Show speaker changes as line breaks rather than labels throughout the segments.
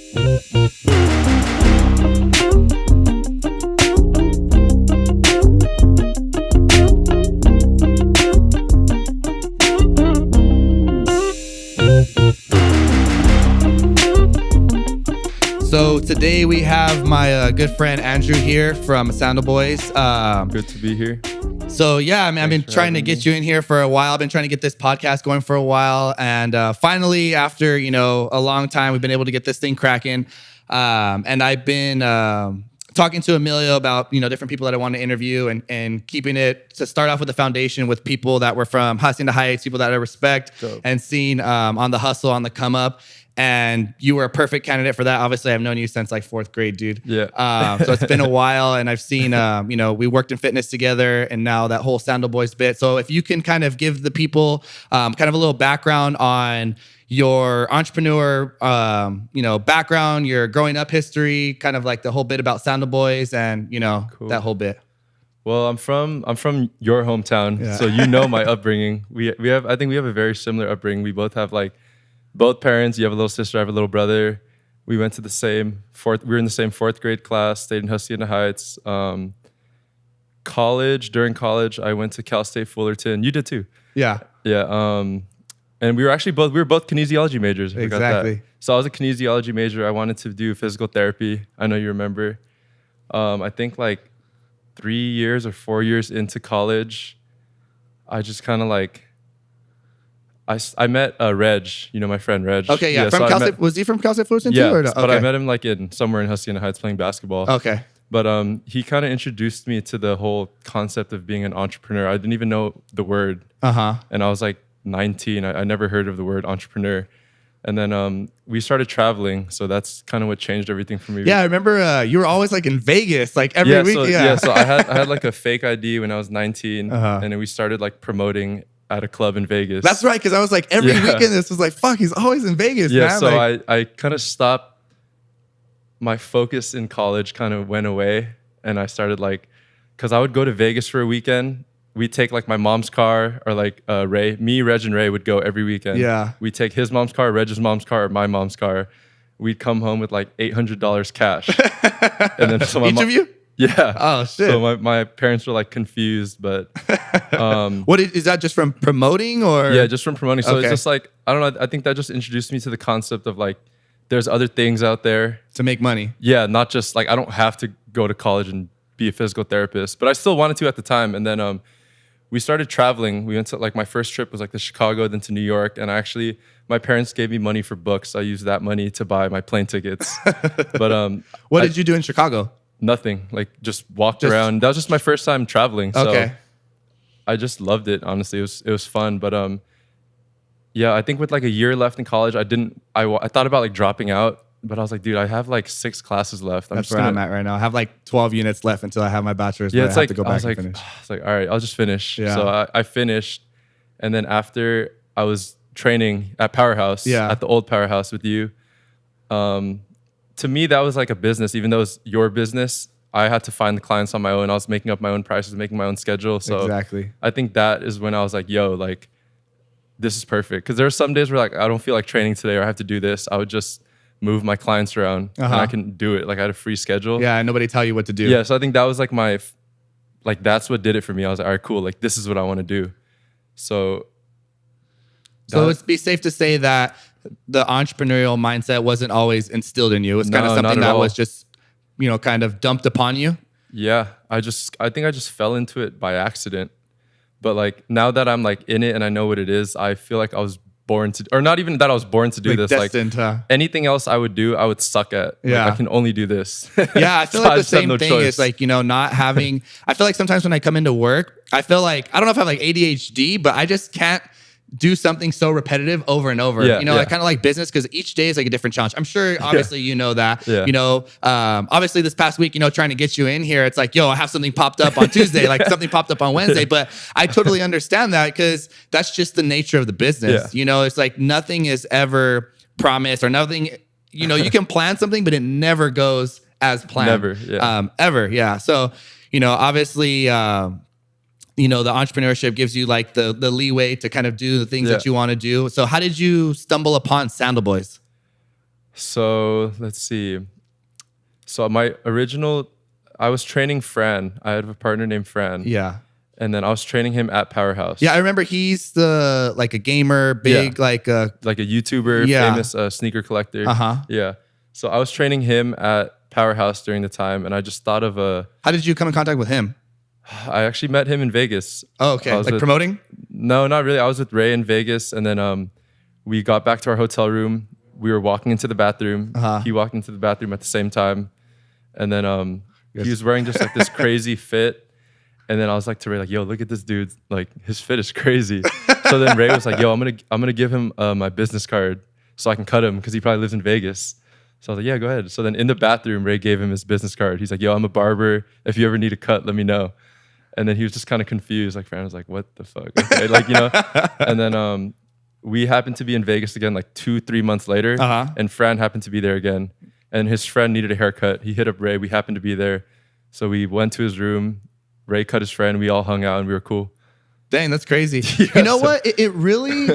So today we have my good friend Andrew here from SANDALBOYZ.
Good to be here.
So yeah, I mean, I've been trying to get you in here for a while. I've been trying to get this podcast going for a while, and finally, after a long time, we've been able to get this thing cracking. And I've been talking to Emilio about different people that I want to interview, and keeping it to start off with the foundation with people that were from hustling to heights, people that I respect and seen on the hustle, on the come up. And you were a perfect candidate for that. Obviously, I've known you since like 4th grade, dude.
Yeah.
So it's been a while, and I've seen, we worked in fitness together, and now that whole SANDALBOYZ bit. So if you can kind of give the people kind of a little background on your entrepreneur, background, your growing up history, kind of like the whole bit about SANDALBOYZ, and
Cool.
that whole bit.
Well, I'm from your hometown, so my upbringing. I think we have a very similar upbringing. We both have both parents. You have a little sister, I have a little brother. We went to the same we were in the same 4th grade class, stayed in Hacienda Heights. During college, I went to Cal State Fullerton. You did too.
Yeah.
Yeah. And we were both kinesiology majors. I forgot that.
Exactly.
So I was a kinesiology major. I wanted to do physical therapy. I know you remember. I think 3 years or 4 years into college, I just kind of I met Reg, my friend Reg.
Okay, yeah. From Cal State, was he from Cal State Fullerton too?
Yeah,
or no?
But I met him somewhere in Hacienda Heights playing basketball.
Okay.
But he kind of introduced me to the whole concept of being an entrepreneur. I didn't even know the word. And I was 19. I never heard of the word entrepreneur. And then we started traveling. So that's kind of what changed everything for me.
Yeah, I remember you were always in Vegas, every week.
So I had a fake ID when I was 19. And then we started promoting at a club in Vegas.
That's right, because I was every weekend this was fuck, he's always in Vegas,
yeah,
man.
So I kind of stopped. My focus in college kind of went away, and I started because I would go to Vegas for a weekend. We'd take my mom's car, or Reg and Ray would go every weekend.
Yeah.
We'd take his mom's car, Reg's mom's car, or my mom's car. We'd come home with $800 cash. And then
Each of you?
Yeah.
Oh shit.
So my parents were confused, but
what is that, just from promoting, or?
Yeah, just from promoting. So
Okay.
it's just I don't know. I think that just introduced me to the concept of there's other things out there
to make money.
Yeah, not just I don't have to go to college and be a physical therapist, but I still wanted to at the time. And then we started traveling. We went to my first trip was to Chicago, then to New York, and my parents gave me money for books. I used that money to buy my plane tickets. But
what did you do in Chicago?
Nothing. Just walked around. That was just my first time traveling. So
Okay.
I just loved it. Honestly, it was fun. But yeah, I think with a year left in college, I thought about dropping out, but I was dude, I have 6 classes left.
That's where I'm at right now. I have 12 units left until I have my bachelor's.
Yeah,
but
it's
I have to go back and finish.
It's all right, I'll just finish.
Yeah.
So I finished, and then after I was training at Powerhouse, at the old Powerhouse with you. To me, that was a business, even though it's your business. I had to find the clients on my own. I was making up my own prices, making my own schedule. So
exactly.
I think that is when I was yo, this is perfect. Because there are some days where I don't feel like training today, or I have to do this. I would just move my clients around, and I can do it. I had a free schedule.
Yeah, and nobody tell you what to do.
Yeah, so I think that was my, that's what did it for me. I was all right, cool. This is what I want to do. So
it'd be safe to say that the entrepreneurial mindset wasn't always instilled in you. It was kind of something that was just, kind of dumped upon you.
Yeah, I think I just fell into it by accident. But now that I'm in it and I know what it is, I feel I was born to, or not even that I was born to do this.
Destined,
anything else I would do, I would suck at.
Yeah.
I can only do this.
Yeah, I feel
So
the
just have
same
no
thing
choice.
is not having, I feel sometimes when I come into work, I feel I don't know if I have ADHD, but I just can't do something so repetitive over and over.
Yeah,
I kind of like business because each day is a different challenge. I'm sure, obviously, you know that.
Yeah.
Obviously, this past week, trying to get you in here, it's yo, I have something popped up on Tuesday, something popped up on Wednesday. But I totally understand that because that's just the nature of the business.
Yeah.
It's nothing is ever promised or nothing. You can plan something, but it never goes as planned.
Never. Yeah.
Ever. Yeah. So, obviously, the entrepreneurship gives you the leeway to kind of do the things that you want to do. So how did you stumble upon SANDALBOYZ?
So let's see. So I was training Fran. I had a partner named Fran.
Yeah.
And then I was training him at Powerhouse.
Yeah, I remember he's like a gamer, big, like
a YouTuber, famous sneaker collector. Yeah. So I was training him at Powerhouse during the time, and I just thought of
How did you come in contact with him?
I actually met him in Vegas.
Oh, okay. Like promoting?
No, not really. I was with Ray in Vegas, and then we got back to our hotel room. We were walking into the bathroom. He walked into the bathroom at the same time, and then he was wearing just like this crazy fit. And then I was like to Ray, like, yo, look at this dude. Like, his fit is crazy. So then Ray was like, yo, I'm gonna give him my business card so I can cut him because he probably lives in Vegas. So I was like, yeah, go ahead. So then in the bathroom, Ray gave him his business card. He's like, yo, I'm a barber. If you ever need a cut, let me know. And then he was just kind of confused. Like, Fran was like, what the fuck? Okay. Like, And then we happened to be in Vegas again, like 2-3 months later. And Fran happened to be there again. And his friend needed a haircut. He hit up Ray. We happened to be there. So we went to his room. Ray cut his friend. We all hung out and we were cool.
Dang, that's crazy. You know what? It really,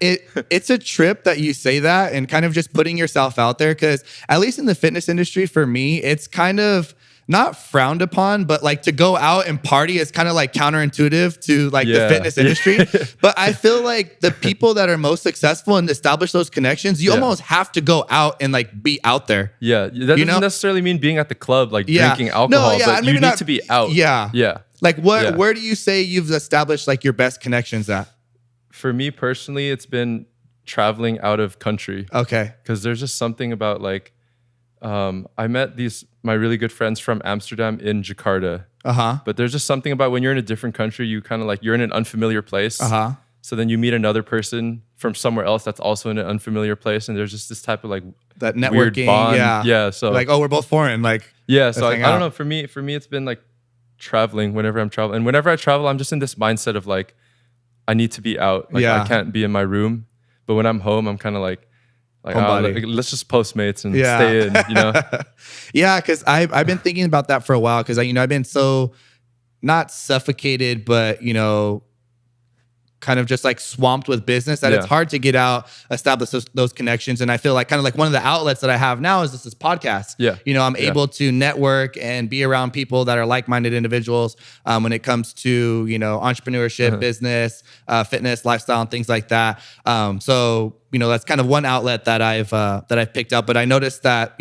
it's a trip that you say that and kind of just putting yourself out there. Because at least in the fitness industry, for me, it's kind of not frowned upon, but like to go out and party is kind of like counterintuitive to like the fitness industry. But I feel like the people that are most successful and establish those connections, you almost have to go out and like be out there.
Yeah. That doesn't necessarily mean being at the club, like drinking alcohol, but you need to be out.
Yeah.
Yeah.
Like where do you say you've established like your best connections at?
For me personally, it's been traveling out of country.
Okay.
Because there's just something about like, I met my really good friends from Amsterdam in Jakarta. But there's just something about when you're in a different country, you kind of like, you're in an unfamiliar place. So then you meet another person from somewhere else that's also in an unfamiliar place. And there's just this type of like
that networking.
Weird bond. Yeah. So
like, oh, we're both foreign. Like,
yeah. So I don't know. For me, it's been like traveling whenever I'm traveling. And whenever I travel, I'm just in this mindset of like, I need to be out. Like I can't be in my room. But when I'm home, I'm kind of like, let's just Postmates and stay in,
Yeah, because I've been thinking about that for a while because I've been so not suffocated, but kind of just like swamped with business that it's hard to get out, establish those connections. And I feel like kind of like one of the outlets that I have now is this podcast. I'm able to network and be around people that are like-minded individuals when it comes to, entrepreneurship, business, fitness, lifestyle, and things like that. So that's kind of one outlet that I've picked up. But I noticed that,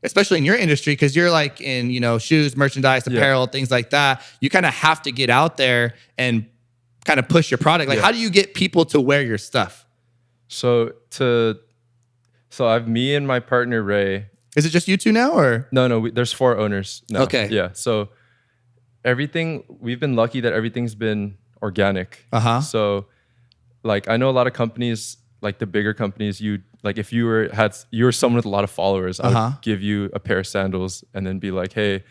especially in your industry, because you're like in, shoes, merchandise, apparel, things like that, you kind of have to get out there and kind of push your product. Like, how do you get people to wear your stuff?
So I've me and my partner Ray.
Is it just you two now, or
no? There's 4 owners now.
Okay.
Yeah. So we've been lucky that everything's been organic. So like I know a lot of companies, like the bigger companies, if you were someone with a lot of followers, I would give you a pair of sandals and then be like, hey,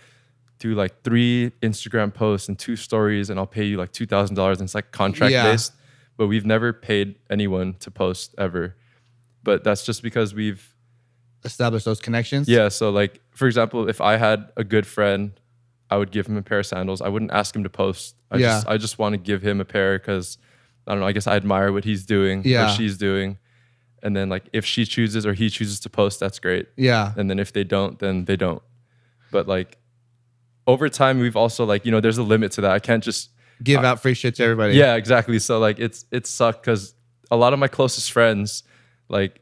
do like 3 Instagram posts and 2 stories and I'll pay you like $2,000, and it's like contract based. But we've never paid anyone to post ever. But that's just because we've
established those connections.
Yeah. So like, for example, if I had a good friend, I would give him a pair of sandals. I wouldn't ask him to post. I just want to give him a pair because I don't know, I guess I admire what he's doing or she's doing. And then like if she chooses or he chooses to post, that's great.
Yeah.
And then if they don't, then they don't. But like over time, we've also like, there's a limit to that. I can't just
give out free shit to everybody.
Yeah, exactly. So like it sucked because a lot of my closest friends, like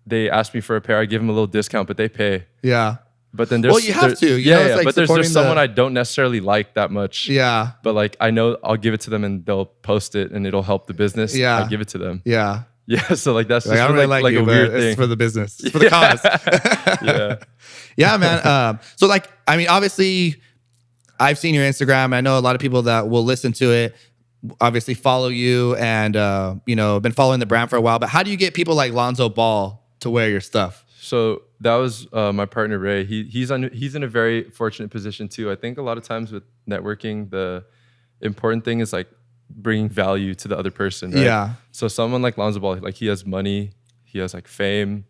they ask me for a pair, I give them a little discount, but they pay.
Yeah.
But then there's
you have to.
Like but there's someone I don't necessarily like that much.
Yeah.
But like I know I'll give it to them and they'll post it and it'll help the business.
Yeah.
I give it to them.
Yeah.
Yeah. So like that's just
I don't really like you,
a weird
thing.
It's
for the business. It's for the cause. Yeah, man. So like, I mean, obviously I've seen your Instagram. I know a lot of people that will listen to it obviously follow you and been following the brand for a while. But how do you get people like Lonzo Ball to wear your stuff?
So that was my partner Ray. He's in a very fortunate position too. I think a lot of times with networking, the important thing is like bringing value to the other person. Right?
Yeah.
So someone like Lonzo Ball, like he has money, he has like fame,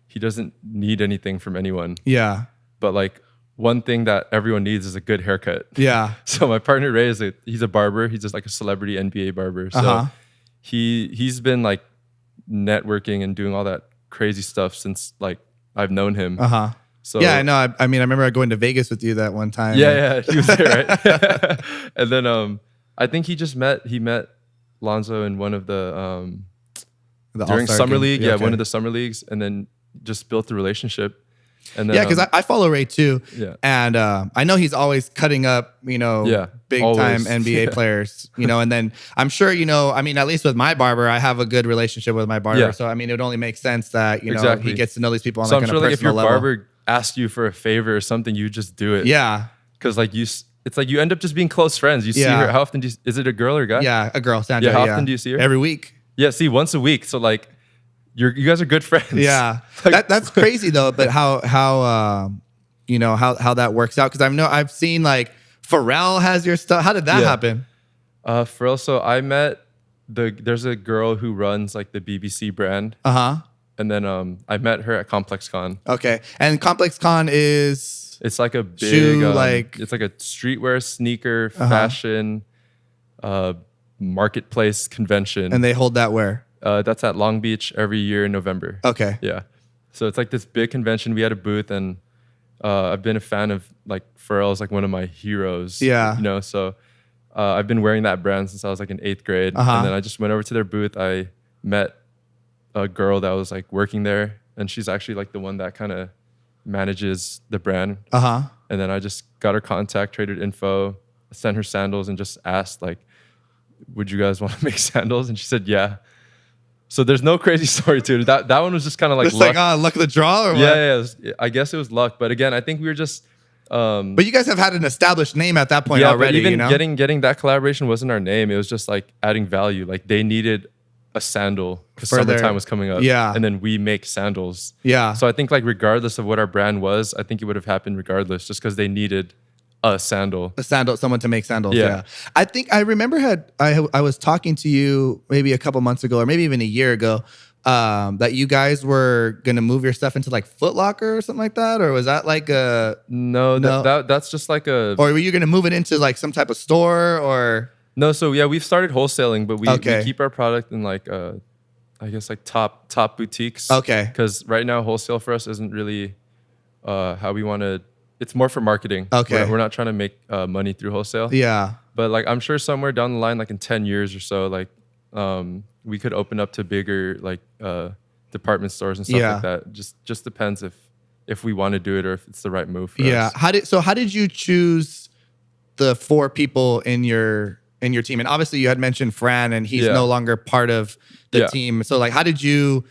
he doesn't need anything from anyone.
Yeah.
But like one thing that everyone needs is a good haircut.
Yeah.
So my partner Ray he's a barber. He's just like a celebrity NBA barber. So he's been like networking and doing all that crazy stuff since like I've known him. So
yeah, I know. I mean, I remember going to Vegas with you that one time.
Yeah, he was there, right? And then I think he met Lonzo in one of the during
All-Star
summer
game.
league,
Okay.
one of the summer leagues, and then just built the relationship. And then,
yeah, because I follow Ray too,
Yeah.
and I know he's always cutting up, big
always.
time NBA players, and then I'm sure, I mean, at least with my barber, I have a good relationship with my barber,
Yeah.
so I mean, it would only make sense that
Exactly.
he gets to know these people on
So
like
I'm
on
sure
a
like if your
personal level.
barber asked you for a favor or something, you just do it.
Yeah,
Because like it's like you end up just being close friends. You see
Yeah.
her. How often is it a girl or a guy?
yeah, a girl, Sandra.
Yeah, how often do you see her?
Every week.
Yeah, see, once a week. So like you guys are good friends.
Yeah,
Like-
that's crazy though. But how that works out? Because I've seen like Pharrell has your stuff. How did that happen?
Pharrell, so I met there's a girl who runs like the BBC brand. And then I met her at Complex Con.
Okay, and Complex Con is
It's like a big
shoe,
it's like a streetwear, sneaker, fashion, marketplace convention.
and they hold that where?
That's at Long Beach every year in November.
Okay.
Yeah. So it's like this big convention. We had a booth, and I've been a fan of like Pharrell's like one of my heroes.
Yeah.
So I've been wearing that brand since I was like in 8th grade. And then I just went over to their booth. I met a girl that was like working there, and she's actually like the one that kind of manages the brand. And then I just got her contact, traded info, sent her sandals, and just asked like, would you guys want to make sandals? And she said, yeah. So there's no crazy story to it. That one was just kind of like
It's
luck.
like luck of the draw, or what?
Yeah. I guess it was luck. But again, I think we were just.
But you guys have had an established name at that point already.
But even getting that collaboration wasn't our name. It was just like adding value. Like they needed a sandal because summertime was coming up.
Yeah.
And then we make sandals.
Yeah.
So I think like regardless of what our brand was, I think it would have happened regardless, just because they needed a sandal.
Someone to make sandals.
Yeah.
Yeah. I think I remember I was talking to you maybe a couple months ago, or maybe even a year ago, that you guys were gonna move your stuff into like Foot Locker or something like that, or was that like a
No. That's just like a.
or were you gonna move it into like some type of store or?
No, so yeah, we've started wholesaling, but we
Okay.
keep our product in like I guess like top boutiques.
Okay.
Because right now wholesale for us isn't really how we want to. It's more for marketing.
Okay.
We're not trying to make money through wholesale.
Yeah.
But like I'm sure somewhere down the line, like in 10 years or so, like we could open up to bigger like department stores and stuff
Yeah.
like that. Just depends if we want to do it or if it's the right move for us.
Yeah. How did you choose the 4 people in your team? And obviously you had mentioned Fran, and he's
Yeah.
no longer part of the
Yeah.
team. So like, how did you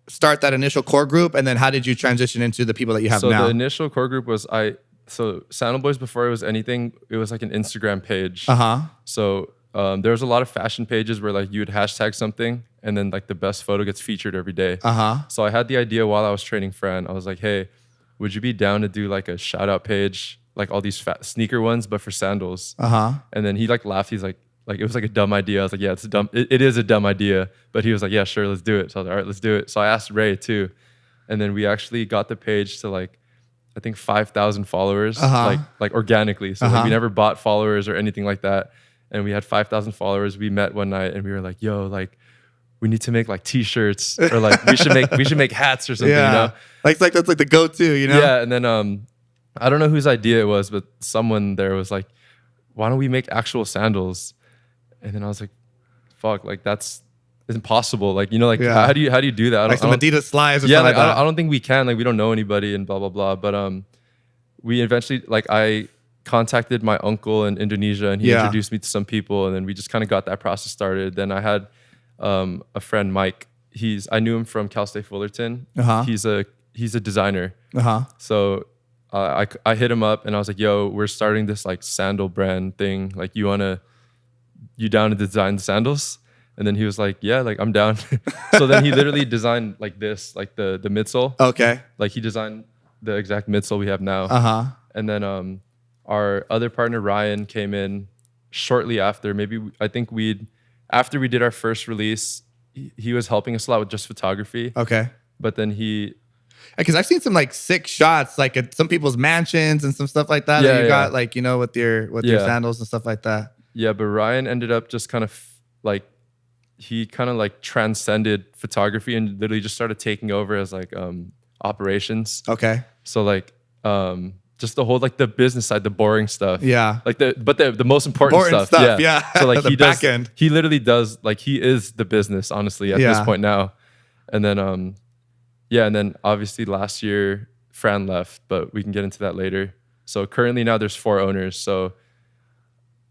start that initial core group, and then how did you transition into the people that you have
So
now?
the initial core group was SANDALBOYZ, before it was anything, it was like an Instagram page. So there was a lot of fashion pages where like you would hashtag something, and then like the best photo gets featured every day. So I had the idea while I was training Fran. I was like, hey, would you be down to do like a shout out page, like all these sneaker ones, but for sandals? And then he like laughed. He's like it was like a dumb idea. I was like, yeah, it's a dumb. It is a dumb idea. But he was like, yeah, sure, let's do it. So I was like, all right, let's do it. So I asked Ray too, and then we actually got the page to like, I think 5,000 followers, like organically. So like, we never bought followers or anything like that. And we had 5,000 followers. We met one night and we were like, yo, like we need to make like t-shirts, or like we should make hats or something,
Like that's like the go-to,
Yeah. And then I don't know whose idea it was, but someone there was like, why don't we make actual sandals? And then I was like, fuck, like that's impossible. Like, how do you do that?
Like some Adidas slides or
yeah,
something like that.
I don't think we can. Like we don't know anybody and blah blah blah. But we eventually, like, I contacted my uncle in Indonesia, and he introduced me to some people, and then we just kind of got that process started. Then I had a friend, Mike. I knew him from Cal State Fullerton. He's a designer. So I hit him up and I was like, yo, we're starting this like sandal brand thing. Like you down to design the sandals? And then he was like, yeah, like I'm down. So then he literally designed like this, like the midsole.
Okay.
Like he designed the exact midsole we have now. And then our other partner, Ryan, came in shortly after. After we did our first release, he was helping us a lot with just photography.
Okay.
But then
because I've seen some like sick shots, like at some people's mansions and some stuff like that.
Yeah,
that you got like, with your sandals and stuff like that.
Yeah, but Ryan ended up just kind of like, he kind of like transcended photography and literally just started taking over as like operations.
Okay.
So like just the whole like the business side, the boring stuff.
Yeah.
Like the most important stuff. Yeah. So like
The back end.
he literally does, like he is the business, honestly, at this point now. And then and then obviously last year Fran left, but we can get into that later. So currently now there's 4 owners. So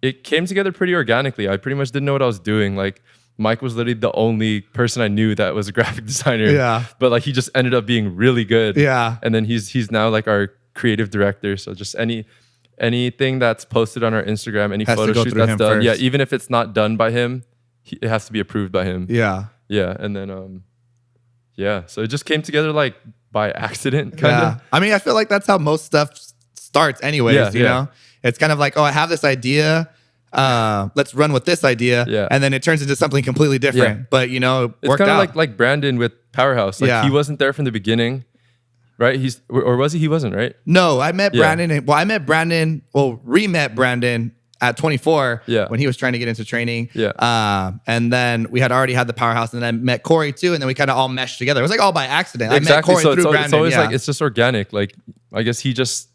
it came together pretty organically. I pretty much didn't know what I was doing. Like Mike was literally the only person I knew that was a graphic designer.
Yeah.
But like he just ended up being really good.
Yeah.
And then he's now like our creative director. So just anything that's posted on our Instagram, any photo shoot that's done.
First.
Yeah, even if it's not done by him, it has to be approved by him.
Yeah.
Yeah. And then so it just came together like by accident, kind of.
I mean, I feel like that's how most stuff starts anyways, you know? It's kind of like, oh, I have this idea. Let's run with this idea.
Yeah.
And then it turns into something completely different. Yeah. But, you know,
it's kind of like Brandon with Powerhouse. Like he wasn't there from the beginning, right? Or was he? He wasn't, right?
No, I met Brandon. Re-met Brandon at 24 when he was trying to get into training.
Yeah.
And then we had already had the Powerhouse, and then I met Corey too, and then we kind of all meshed together. It was like all by accident.
Exactly.
I met Corey through Brandon.
It's always like, it's just organic. Like, I guess he just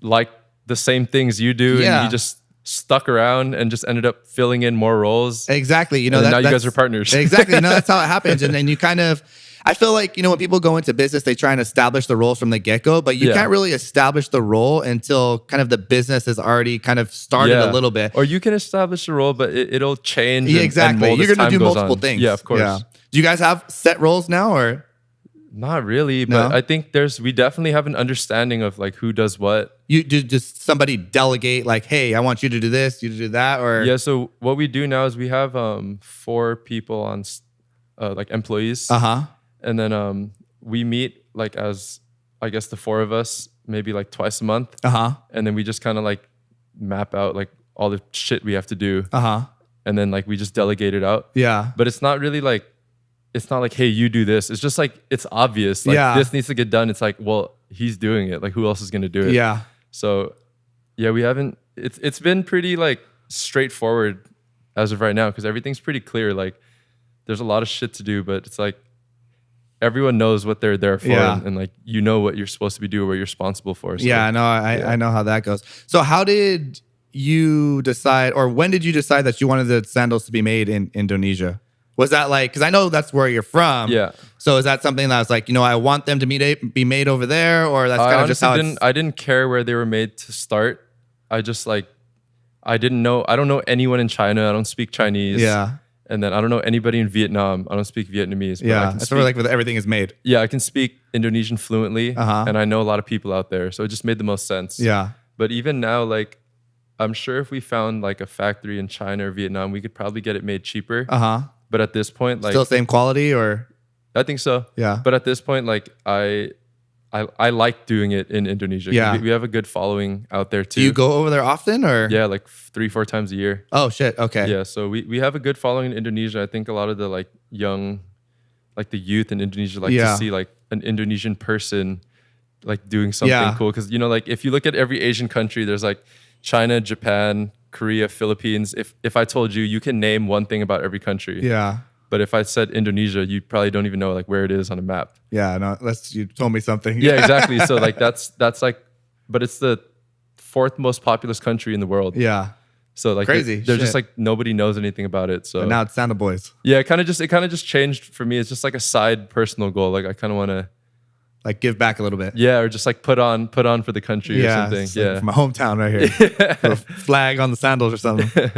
liked the same things you do, and he just stuck around and just ended up filling in more roles.
Exactly. You know,
now you guys are partners.
Exactly. No, that's how it happens. And then you kind of, I feel like, you know, when people go into business, they try and establish the roles from the get-go, but you can't really establish the role until kind of the business has already kind of started a little bit.
Or you can establish the role, but it'll change.
Yeah, exactly.
And
you're going to do multiple things.
Yeah, of course. Yeah.
Do you guys have set roles now, or?
Not really, but I think we definitely have an understanding of like who does what.
You do just somebody delegate like, hey, I want you to do this, you to do that, or?
Yeah, so what we do now is we have 4 people on like employees. And then we meet like as, I guess, the 4 of us, maybe like twice a month. And then we just kind of like map out like all the shit we have to do. And then like we just delegate it out.
Yeah.
But it's not really like, it's not like, hey, you do this. It's just like, it's obvious. Like this needs to get done. It's like, well, he's doing it. Like who else is going to do it?
Yeah.
So yeah, we haven't, it's been pretty like straightforward as of right now, because everything's pretty clear. Like there's a lot of shit to do, but it's like everyone knows what they're there for, and like you know what you're supposed to be doing, what you're responsible for. So,
I know. I know how that goes. So how did you decide, or when did you decide that you wanted the sandals to be made in Indonesia? Was that like, because I know that's where you're from.
Yeah.
So is that something that was like, you know, I want them to be made over there, or that's kind of just how
I didn't care where they were made to start. I just like, I don't know anyone in China. I don't speak Chinese.
Yeah.
And then I don't know anybody in Vietnam. I don't speak Vietnamese. But
yeah. It's sort of like with everything is made.
Yeah. I can speak Indonesian fluently. And I know a lot of people out there. So it just made the most sense.
Yeah.
But even now, like, I'm sure if we found like a factory in China or Vietnam, we could probably get it made cheaper. But at this point, like,
still same quality, or?
I think so.
Yeah.
But at this point, like I like doing it in Indonesia.
Yeah.
We have a good following out there too.
Do you go over there often, or?
Yeah, like 3-4 times a year.
Oh shit. Okay.
Yeah. So we have a good following in Indonesia. I think a lot of the like young, like the youth in Indonesia like to see like an Indonesian person like doing something cool. Cause you know, like if you look at every Asian country, there's like China, Japan, Korea, Philippines. If I told you can name one thing about every country.
Yeah.
But if I said Indonesia, you probably don't even know like where it is on a map.
Yeah, no, unless you told me something.
Yeah, exactly. So like that's like, but it's the 4th most populous country in the world.
Yeah.
So like
crazy.
They're just like nobody knows anything about it. So
but now it's SANDALBOYZ.
Yeah, it kind of just changed for me. It's just like a side personal goal. Like I kind of want to
like give back a little bit.
Yeah, or just like put on for the country or something. Yeah,
like from my hometown right here. Put a flag on the sandals or something.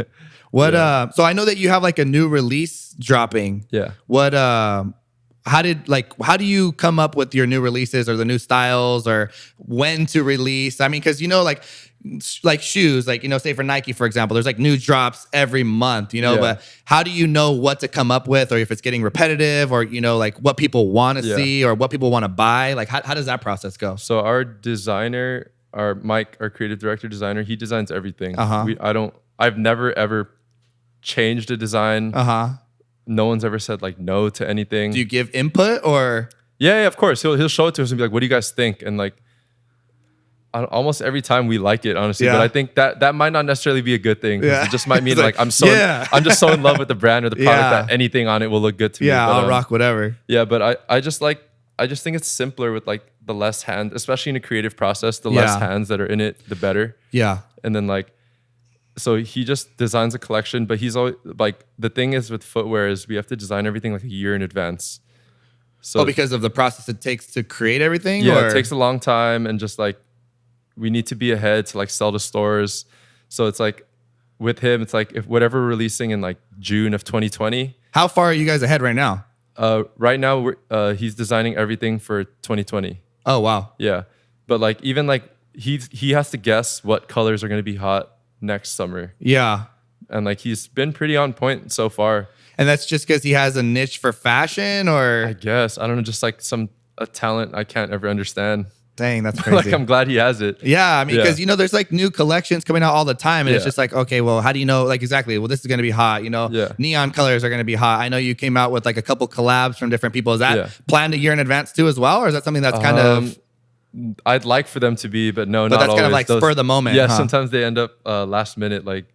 What so I know that you have like a new release dropping.
Yeah.
What how do you come up with your new releases or the new styles, or when to release? I mean, because you know, like shoes, like, you know, say for Nike, for example, there's like new drops every month, you know, but how do you know what to come up with, or if it's getting repetitive, or, you know, like what people want to see or what people want to buy? Like how does that process go?
So our designer, Mike, our creative director designer, he designs everything. I've never ever changed a design. No one's ever said like no to anything.
Do you give input, or?
Yeah, of course. He'll show it to us and be like, what do you guys think? And like, almost every time we like it, honestly. But I think that might not necessarily be a good thing. It just might mean like I'm just so in love with the brand or the product that anything on it will look good to me.
Yeah, I'll rock whatever.
Yeah, but I just like I just think it's simpler with like the less hands, especially in a creative process. The less hands that are in it, the better.
Yeah.
And then like, so he just designs a collection, but he's always like, the thing is with footwear is we have to design everything like a year in advance. So
because of the process it takes to create everything?
Yeah,
or?
It takes a long time, and just like we need to be ahead to like sell to stores. So it's like with him, it's like if whatever we're releasing in like June of 2020.
How far are you guys ahead right now?
Right now, he's designing everything for 2020.
Oh, wow.
Yeah. But like, even like he has to guess what colors are going to be hot next summer.
Yeah.
And like, he's been pretty on point so far.
And that's just because he has a niche for fashion, or?
I guess. I don't know, just like a talent I can't ever understand.
Dang, that's crazy.
Like, I'm glad he has it.
Yeah, I mean, because, you know, there's like new collections coming out all the time. And it's just like, okay, well, how do you know, like, exactly, well, this is going to be hot, you know, neon colors are going to be hot. I know you came out with like a couple collabs from different people. Is that planned a year in advance too as well? Or is that something that's kind of...
I'd like for them to be, but no,
but
not
that's
always.
Kind of like spur of the moment.
Yeah, sometimes they end up last minute, like,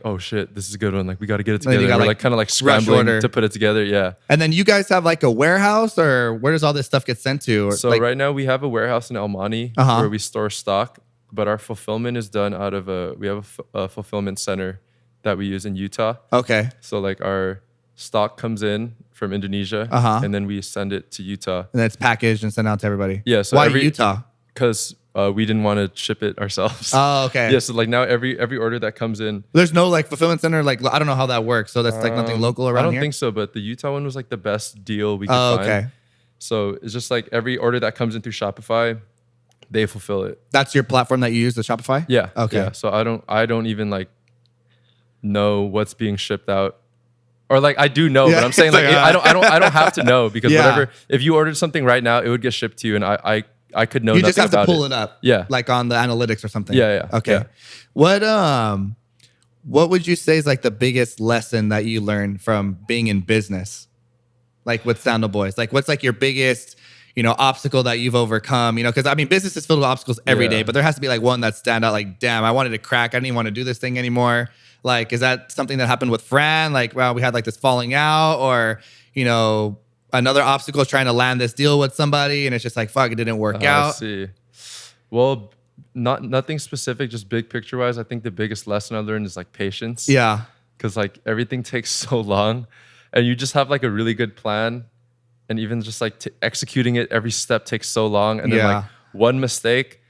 oh shit, this is a good one. Like, we got to get it together. We're like kind of like scrambling to put it together. Yeah.
And then you guys have like a warehouse, or where does all this stuff get sent to? Or
so
like,
right now we have a warehouse in El Monte where we store stock, but our fulfillment is done out of we have a fulfillment center that we use in Utah.
Okay.
So like our stock comes in from Indonesia and then we send it to Utah.
And then it's packaged and sent out to everybody.
Yeah. So
why Utah?
Because we didn't want to ship it ourselves.
Oh, okay.
Yeah, so like now every order that comes in.
There's no like fulfillment center, like I don't know how that works. So that's like nothing local around here?
I don't think so, but the Utah one was like the best deal we could find. Okay. So it's just like every order that comes in through Shopify, they fulfill it.
That's your platform that you use, the Shopify?
Yeah.
Okay.
Yeah. So I don't even like know what's being shipped out. Or like I do know, but I'm saying like I don't have to know, because whatever, if you ordered something right now, it would get shipped to you, and I could know.
You just have to pull it up, like on the analytics or something.
Yeah.
Okay. Yeah. What would you say is like the biggest lesson that you learned from being in business, like with SANDALBOYZ? Like, what's like your biggest, obstacle that you've overcome? Because I mean, business is filled with obstacles every day, but there has to be like one that stand out. Like, damn, I wanted to crack. I didn't even want to do this thing anymore. Like, is that something that happened with Fran? Like, well, we had like this falling out, or another obstacle is trying to land this deal with somebody, and it's just like, fuck, it didn't work out.
I see. Well, nothing specific, just big picture wise. I think the biggest lesson I learned is like patience.
Yeah.
Because like everything takes so long, and you just have like a really good plan, and even just like executing it, every step takes so long, and then like one mistake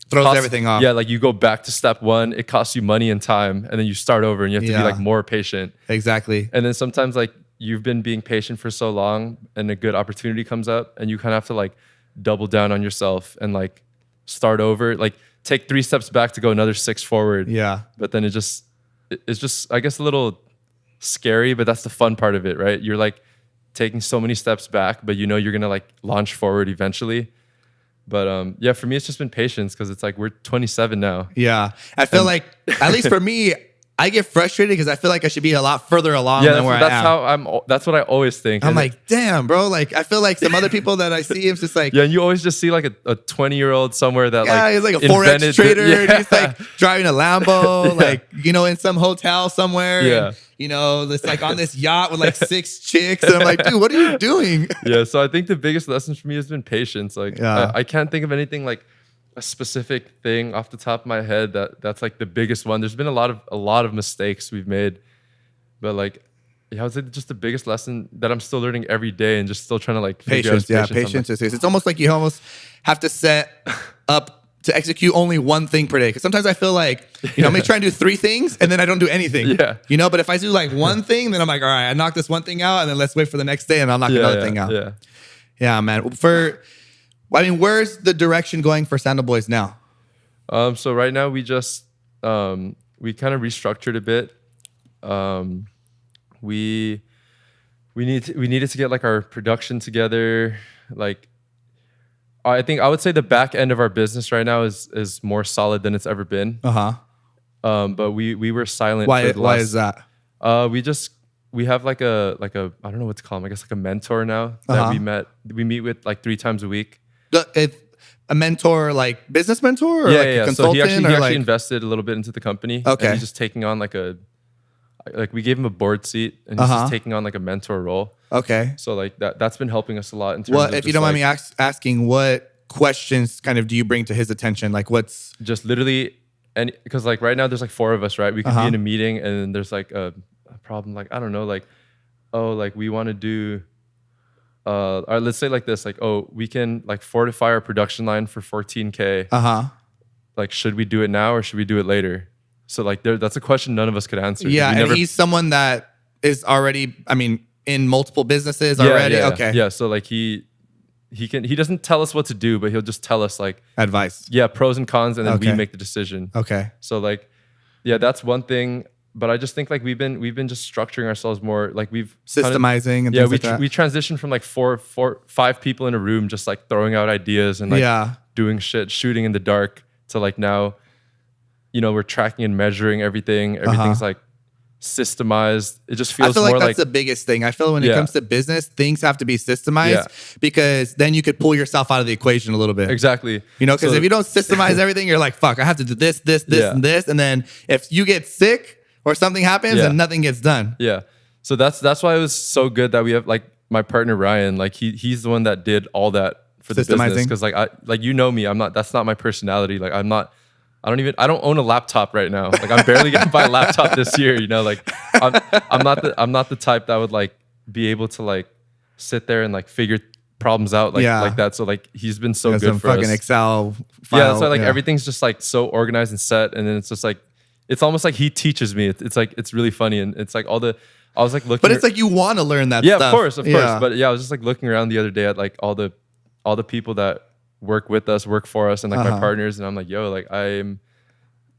throws everything off.
Yeah, like you go back to step one, it costs you money and time, and then you start over, and you have to be like more patient.
Exactly.
And then sometimes like you've been being patient for so long, and a good opportunity comes up, and you kind of have to like double down on yourself and like start over, like take 3 steps back to go another 6 forward.
Yeah.
But then it's just I guess a little scary, but that's the fun part of it, right? You're like taking so many steps back, but you're gonna like launch forward eventually. But yeah, for me, it's just been patience, because it's like we're 27 now.
Yeah. I feel like, at least for me, I get frustrated because I feel like I should be a lot further along than where I am.
That's what I always think.
I'm like, damn, bro. Like, I feel like some other people that I see, it's just like...
Yeah, and you always just see like a 20-year-old somewhere that
he's like a Forex trader. And he's like driving a Lambo, like, in some hotel somewhere.
Yeah.
And, it's like on this yacht with like 6 chicks. And I'm like, dude, what are you doing?
Yeah, so I think the biggest lesson for me has been patience. Like, I can't think of anything like a specific thing off the top of my head that's like the biggest one. There's been a lot of mistakes we've made, but like, I would say just the biggest lesson that I'm still learning every day, and just still trying to like
patience. Yeah, patience is. It's almost like you almost have to set up to execute only one thing per day. Because sometimes I feel like, I may try and do 3 things and then I don't do anything.
Yeah.
But if I do like one thing, then I'm like, all right, I knocked this one thing out, and then let's wait for the next day and I'll knock another thing out.
Yeah.
Yeah, man. Where's the direction going for SANDALBOYZ now?
So right now we just we kind of restructured a bit. We needed to get like our production together. Like, I think I would say the back end of our business right now is more solid than it's ever been. But we were silent.
Why is that?
We have like a I don't know what to call him. I guess like a mentor now that we meet with like 3 times a week.
A mentor, like business mentor, or like a consultant?
So he actually invested a little bit into the company.
Okay.
And he's just taking on like like we gave him a board seat, and he's just taking on like a mentor role.
Okay.
So like that's been helping us a lot in terms
Well,
of
if you don't mind me asking, what questions kind of do you bring to his attention? Like what's
just literally, and because like right now there's like 4 of us, right? We could be in a meeting and then there's like a problem, like I don't know, like, oh, like we want to do or let's say like this, like, oh, we can like fortify our production line for 14K. Like, should we do it now or should we do it later? So like that's a question none of us could answer.
Yeah, and he's someone that is already, I mean, in multiple businesses already. Okay.
Yeah. So like he doesn't tell us what to do, but he'll just tell us like
advice.
Yeah, pros and cons, and then we make the decision.
Okay.
So like, yeah, that's one thing. But I just think like we've been just structuring ourselves more, like we've
systemizing and things like that.
We transitioned from like 5 people in a room just like throwing out ideas and like doing shit, shooting in the dark, to like now, you know, we're tracking and measuring everything. Everything's like systemized. It just feels
I feel
more
like
like
that's the biggest thing. I feel when it comes to business, things have to be systemized because then you could pull yourself out of the equation a little bit.
Exactly.
You know, because if you don't systemize everything, you're like, fuck, I have to do this, and this. And then if you get sick or something happens and nothing gets done.
Yeah. So that's why it was so good that we have like my partner Ryan, like he's the one that did all that for the business. Because like you know me, that's not my personality. Like I don't own a laptop right now. Like I'm barely gonna buy a laptop this year, you know, like I'm not the type that would like be able to like sit there and like figure problems out like that. So like he's been so good for us.
Fucking Excel file.
Yeah, so like everything's just like so organized and set, and then it's just like it's almost like he teaches me. It's like it's really funny, and it's like I was like looking.
But it's like you want to learn that
stuff.
Of course.
But yeah, I was just like looking around the other day at like all the people that work with us, work for us, and like my partners, and I'm like, yo, like I'm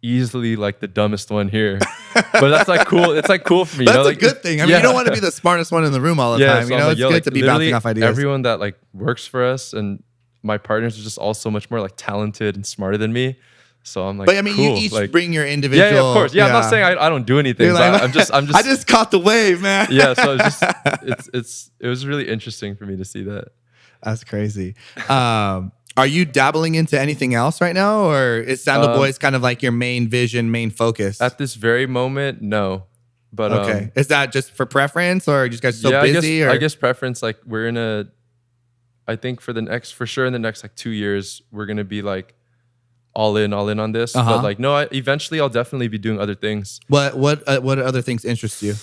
easily like the dumbest one here. But that's like cool. It's like cool for me.
That's
you know?
a good thing. I mean, you don't want to be the smartest one in the room all the time.
So
you know,
like,
it's good
like,
to be bouncing off ideas.
Everyone that like works for us and my partners are just all so much more like talented and smarter than me. So I'm like,
but I mean,
cool.
You each
like,
bring your individual.
Yeah, of course. Yeah, I'm not saying I don't do anything.
Like,
I'm just.
I just caught the wave, man.
Yeah, so it was really interesting for me to see that.
That's crazy. Are you dabbling into anything else right now, or is SANDALBOYZ kind of like your main vision, main focus?
At this very moment, no. But
okay, is that just for preference, or are you guys so busy?
I guess preference. Like we're in a. I think for sure in the next like 2 years, we're gonna be like all in on this. But like no, eventually I'll definitely be doing other things.
What other things interest you?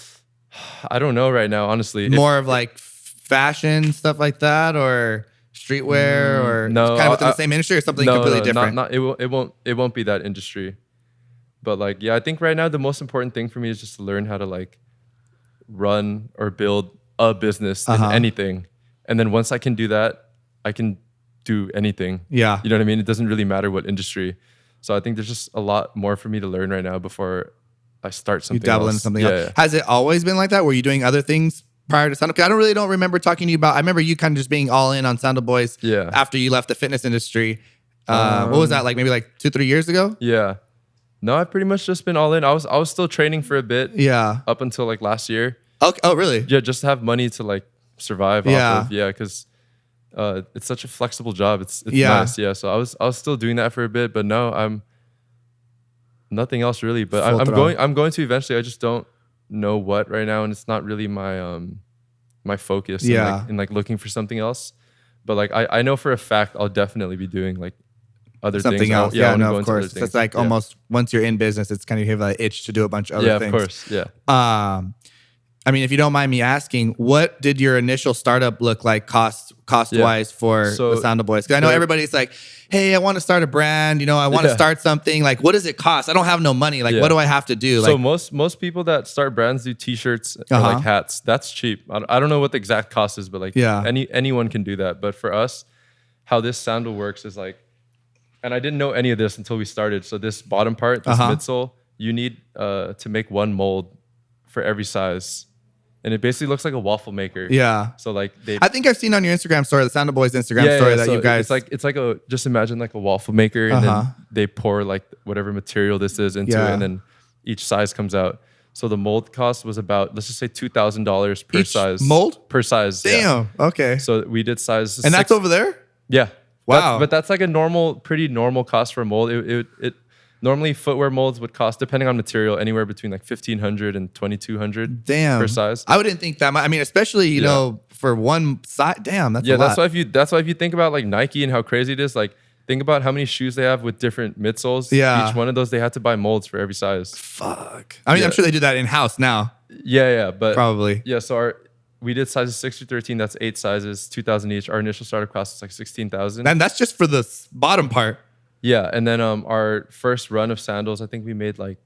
I don't know right now, honestly.
More of like fashion stuff like that, or streetwear, or
no,
kind of within the same industry, or something completely different?
Not it won't be that industry. But like yeah, I think right now the most important thing for me is just to learn how to like run or build a business in anything. And then once I can do that, I can do anything. Yeah. You know what I mean? It doesn't really matter what industry. So I think there's just a lot more for me to learn right now before I start something else.
You dabble into something else. Yeah. Has it always been like that? Were you doing other things prior to SANDALBOYZ? I don't remember talking to you about, I remember you kind of just being all in on SANDALBOYZ after you left the fitness industry. What was that like? Maybe like 2-3 years ago? Yeah. No, I've pretty much just been all in. I was still training for a bit. Yeah. Up until like last year. Okay. Oh, really? Yeah. Just to have money to like survive off of. Yeah. Because it's such a flexible job. It's nice. Yeah. So I was still doing that for a bit, but no, I'm nothing else really. But I'm going to eventually. I just don't know what right now, and it's not really my my focus. Yeah. In like looking for something else. But like I know for a fact I'll definitely be doing like other something
things.
Else. Yeah. No, of course. It's like almost once you're in business, it's kind of you have that itch to do a bunch of other things. Yeah, of course. Yeah. I mean, if you don't mind me asking, what did your initial startup look like cost wise for the SANDALBOYZ? Because I know everybody's like, hey, I want to start a brand. You know, I want to start something. Like, what does it cost? I don't have no money. Like, what do I have to do?
So
like,
most people that start brands do T-shirts or like hats. That's cheap. I don't know what the exact cost is, but like anyone can do that. But for us, how this sandal works is like, and I didn't know any of this until we started. So this bottom part, this midsole, you need to make one mold for every size. And it basically looks like a waffle maker. Yeah. So like
I think I've seen on your Instagram story, the SANDALBOYZ Instagram story that you guys.
It's like just imagine like a waffle maker, and then they pour like whatever material this is into it, and then each size comes out. So the mold cost was about, let's just say $2,000 per size. Mold? Per size.
Damn. Yeah. Okay.
So we did size.
And that's over there?
Yeah.
Wow.
But that's like a pretty normal cost for a mold. Normally, footwear molds would cost, depending on material, anywhere between like 1,500 and 2,200 per size.
I wouldn't think that much. I mean, especially you know for one size. Damn, that's a lot.
That's why if you think about like Nike and how crazy it is, like think about how many shoes they have with different midsoles.
Yeah,
each one of those they had to buy molds for every size.
Fuck. I mean, I'm sure they do that in house now.
Yeah, but
probably.
Yeah, so we did sizes 6 through 13. That's 8 sizes, 2,000 each. Our initial startup cost was like 16,000.
And that's just for the bottom part.
Yeah, and then our first run of sandals, I think we made like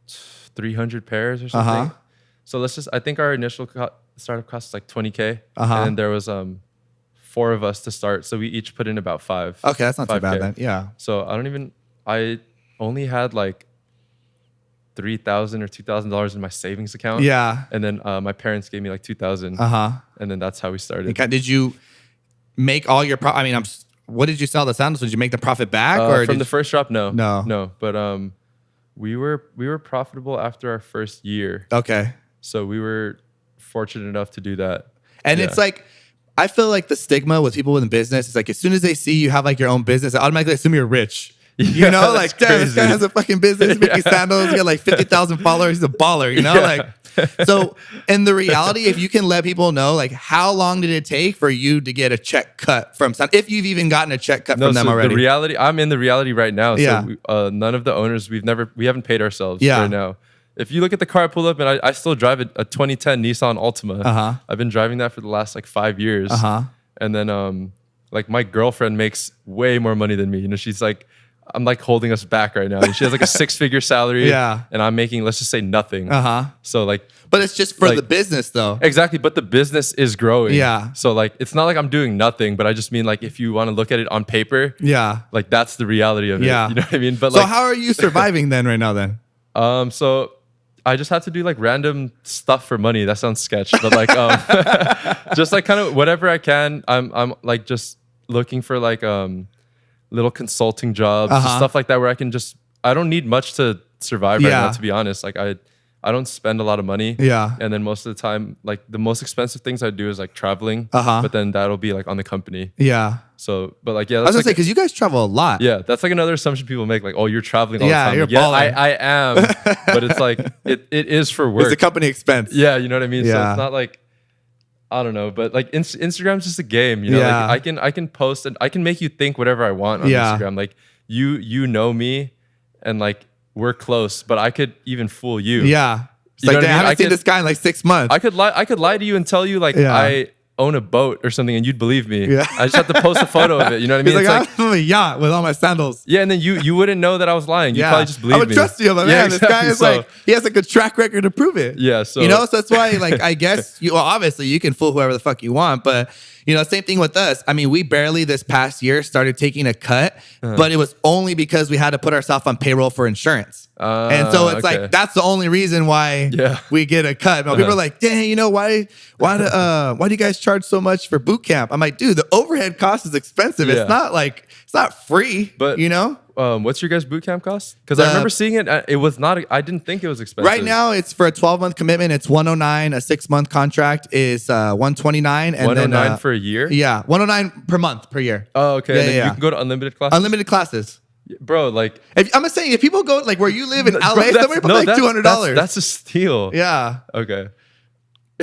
300 pairs or something. So I think our initial startup cost was like 20K. And then there was 4 of us to start, so we each put in about 5.
Okay, that's not too
5K.
bad then. Yeah.
So I only had like $3,000 or $2,000 in my savings account.
Yeah.
And then my parents gave me like $2,000. And then that's how we started.
Did you make all your I mean, what did you sell the sandals? Did you make the profit back or
from the first drop? No.
No.
But we were profitable after our first year.
Okay.
So we were fortunate enough to do that.
And it's like, I feel like the stigma with people in business is like, as soon as they see you have like your own business, they automatically assume you're rich. You know, like, damn, this guy has a fucking business making sandals. He got like 50,000 followers. He's a baller, you know? Like, so in the reality, if you can let people know, like, how long did it take for you to get a check cut from some, if you've even gotten a check cut from them already?
The reality, I'm in the reality right now. So none of the owners, we haven't paid ourselves right now. If you look at the car I pulled up, and I still drive a 2010 Nissan Altima. I've been driving that for the last like 5 years. And then like my girlfriend makes way more money than me. You know, she's like, I'm like holding us back right now. And she has like a 6-figure salary. And I'm making, let's just say, nothing. So like,
but it's just for the business though.
Exactly. But the business is growing. So like, it's not like I'm doing nothing, but I just mean like, if you want to look at it on paper, like that's the reality of it. You know what I mean? But
so
like,
how are you surviving then right now then?
So I just have to do like random stuff for money. That sounds sketch, but like, just like kind of whatever I can. I'm like just looking for like, little consulting jobs, stuff like that, where I don't need much to survive right now, to be honest. Like I don't spend a lot of money. And then most of the time, like the most expensive things I do is like traveling, but then that'll be like on the company. So, but like,
I was gonna say, because you guys travel a lot.
That's like another assumption people make, like, oh, you're traveling all the time.
You're
I am, but it's like, it is for work.
It's a company expense.
Yeah, you know what I mean? So it's not like, I don't know, but like Instagram's just a game, you know. Like I can post and I can make you think whatever I want on Instagram. Like you know me, and like we're close, but I could even fool you. It's
like, I haven't seen this guy in like 6 months.
I could lie to you and tell you like I own a boat or something, and you'd believe me. I just have to post a photo of it. You know what I mean?
He's like, I'm on a yacht with all my sandals.
And then you wouldn't know that I was lying. You probably just believe me.
I would trust you, but man, this guy is like, he has like a track record to prove it.
So
you know, so that's why, like, I guess obviously you can fool whoever the fuck you want, but you know, same thing with us. I mean, we barely this past year started taking a cut, but it was only because we had to put ourselves on payroll for insurance. And so it's like, that's the only reason why we get a cut. People are like, dang, you know, why do you guys charge so much for boot camp? I'm like, dude, the overhead cost is expensive. It's not free, but you know?
What's your guys' boot camp cost? Because I remember seeing it. It was not. I didn't think it was expensive.
Right now, it's for a 12-month commitment. It's $109. A 6-month contract is $129. And
$109 for a year.
$109 per month per year.
Oh, okay. And then you can go to unlimited classes.
Unlimited classes,
bro. Like,
I'm just saying, if people go like where you live in LA, somebody put like $200.
That's a steal. Okay.